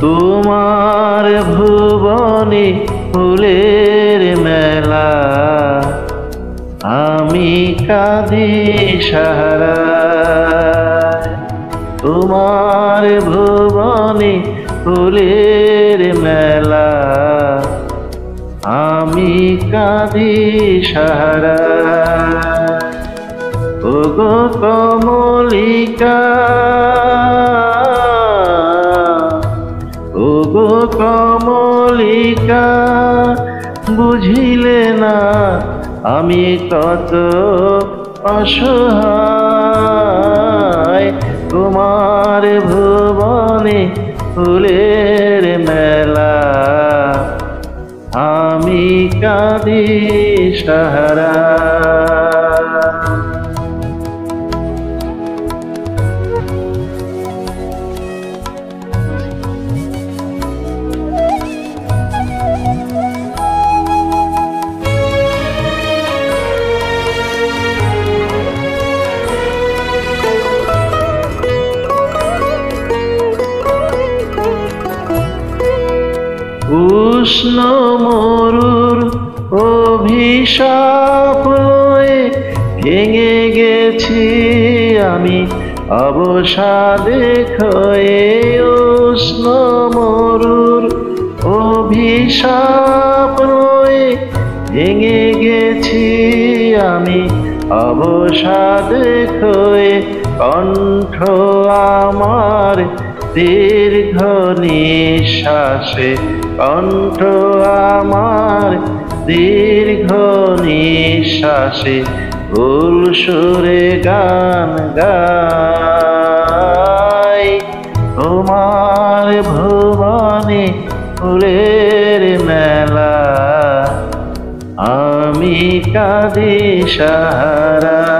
তোমার ভুবনে ফুলের মেলা, আমি কাঁদি সাহারায়। তোমার ভুবনে ফুলের মেলা, আমি কাঁদি সাহারায়। ওগো কমলিকা, ওগো কমলিকা, বুঝিলে না আমি কত অসহায়। তোমার ভুবনে ফুলের মেলা, আমি কাঁদি সাহারায়। উষ্ণ মরুর অভিশাপ লয়ে ভেঙে গেছি আমি অবসাদে ক্ষয়ে। উষ্ণ মরুর অভিশাপ লয়ে ভেঙে গেছি আমি অবসাদে ক্ষয়ে। কণ্ঠ আমার দীর্ঘ নিঃশ্বাসে, কণ্ঠ আমার দীর্ঘ নিঃশ্বাসে, ভুল সুরে গান গাই। তোমার ভুবনে ফুলের মেলা, আমি কাঁদি সাহারায়।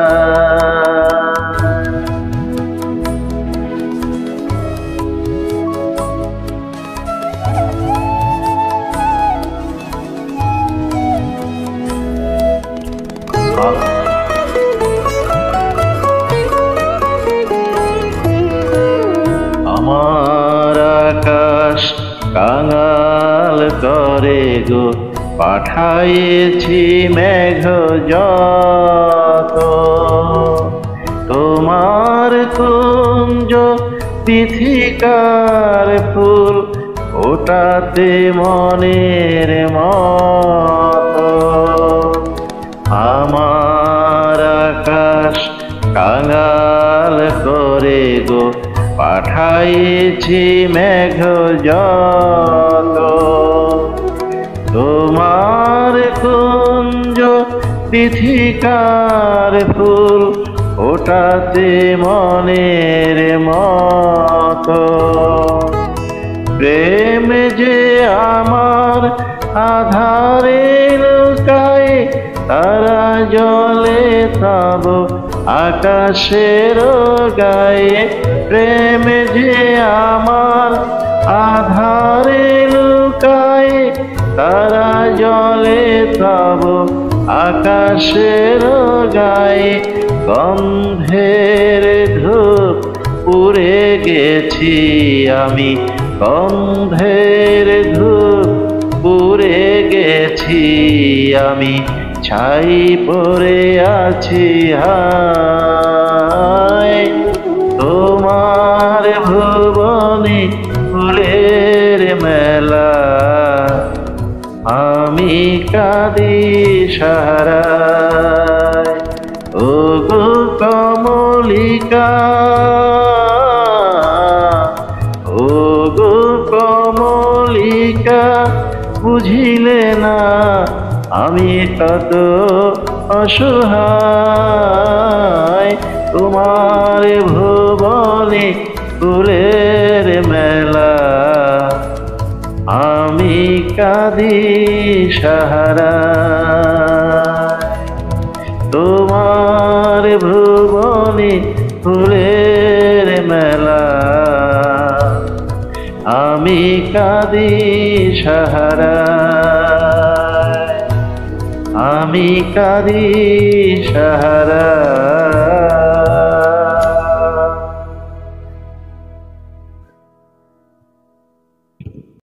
আমার আকাশ কাঙাল করে গো, পাঠাইছি মেঘ যত। তোমার কুঞ্জ পৃথিকার ফুল ওটাতে মনের মতো। আমার আকাশ কাঙাল করে গো, পাঠাইছি মেঘ যত। তোমার কুঞ্জ পৃথিকার ফুল ওটাতে মনের মতো। প্রেম যে আমার আধারে লুকায়, তারা জলে তব আকাশের গায়ে। প্রেম যে আমার আধারে লুকায়, তারা জলে তব আকাশের গায়ে। গন্ধের ধূপ পুড়ে গেছি আমি, গন্ধের ধূপ পুড়ে গেছি আমি। ছাই পড়ে আছি হায়, তোমার ভুবনে ফুলের মেলা, আমি কাঁদি সাহারায়। ওগো কমলিকা, ওগো কমলিকা, বুঝিলে না আমি কত অসহায়। তোমার ভুবনে ফুলের মেলা, আমি কাঁদি সাহারায়। তোমার ভুবনে ফুলের মেলা, আমি কাঁদি সাহারায়, আমি কাঁদি সাহারায়।